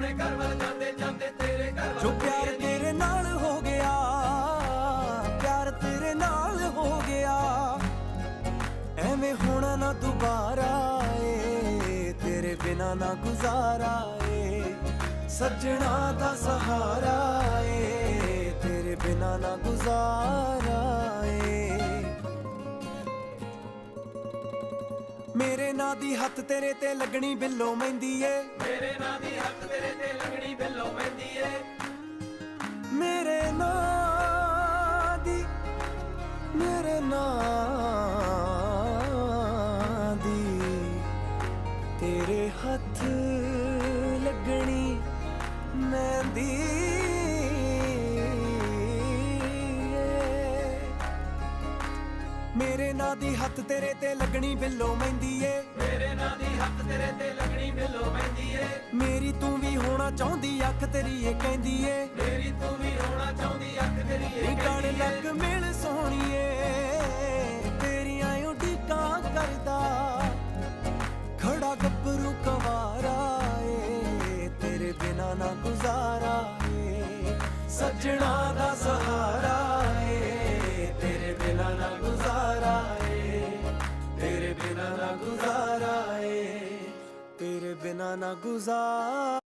ਆਪਣੇ ਘਰ ਵੱਲ ਜਾਂਦੇ ਜਾਂਦੇ ਤੇਰੇ ਘਰ ਵੱਲ ਜੋ ਪਿਆਰ ਤੇਰੇ ਨਾਲ ਹੋ ਗਿਆ, ਪਿਆਰ ਤੇਰੇ ਨਾਲ ਹੋ ਗਿਆ, ਐਵੇਂ ਹੋਣਾ ਨਾ ਦੁਬਾਰਾ ਏ, ਤੇਰੇ ਬਿਨਾ ਨਾ ਗੁਜ਼ਾਰਾ ਏ, ਸੱਜਣਾ ਦਾ ਸਹਾਰਾ ਏ, ਤੇਰੇ ਬਿਨਾ ਨਾ ਗੁਜ਼ਾਰਾ ਏ। ਮੇਰੇ ਨਾਂ ਦੀ ਹੱਥ ਤੇਰੇ ਤੇ ਲੱਗਣੀ ਬਿੱਲੋ ਮਹਿੰਦੀ ਏ, ਮੇਰੇ ਨਾਂ ਦੀ ਹੱਥ ਤੇਰੇ ਤੇ ਲੱਗਣੀ ਬਿੱਲੋ ਮਹਿੰਦੀ ਏ, ਮੇਰੇ ਨਾਂ ਦੀ, ਮੇਰੇ ਨਾਂ ਦੀ ਤੇਰੇ ਹੱਥ ਲੱਗਣੀ ਮਹਿੰਦੀ ਏ। ਮੇਰੇ ਨਾਂ ਦੀ ਹੱਥ ਤੇਰੇ ਤੇ ਲੱਗਣੀ ਬਿੱਲੋ ਮਹਿੰਦੀ ਏ, ਮੇਰੇ ਨਾਂ ਦੀ ਹੱਥ ਤੇਰੇ ਤੇ ਲੱਗਣੀ ਬਿੱਲੋ ਮਹਿੰਦੀ ਏ, ਮੇਰੀ ਤੂੰ ਵੀ ਹੋਣਾ ਚਾਹੁੰਦੀ ਅੱਖ ਤੇਰੀ ਇਹ ਕਹਿੰਦੀ ਏ, ਮੇਰੀ ਤੂੰ ਵੀ ਹੋਣਾ ਚਾਹੁੰਦੀ ਅੱਖ ਤੇਰੀ ਇਹ ਨੀ ਗੜ ਕਹਿੰਦੀ ਲੱਗ ਏ। ਮਿਲ ਸੋਹਣੀਏ, ਤੇਰੀਆਂ ਉਡੀਕਾਂ ਕਰਦਾ ਖੜਾ ਗੱਭਰੂ ਕਵਾਰਾ ਏ, ਤੇਰੇ ਬਿਨਾ ਨਾ ਗੁਜ਼ਾਰਾ ਏ, ਸੱਜਣਾ ਦਾ ਸਹਾਰਾ ਏ, ਤੇਰੇ ਬਿਨਾ ਨਾ ਗੁਜ਼ਾਰਾ ਏ, ਤੇਰੇ ਬਿਨਾ ਨਾ ਗੁਜ਼ਾਰਾ ਏ, ਤੇਰੇ ਬਿਨਾ ਨਾ ਗੁਜ਼ਾਰਾ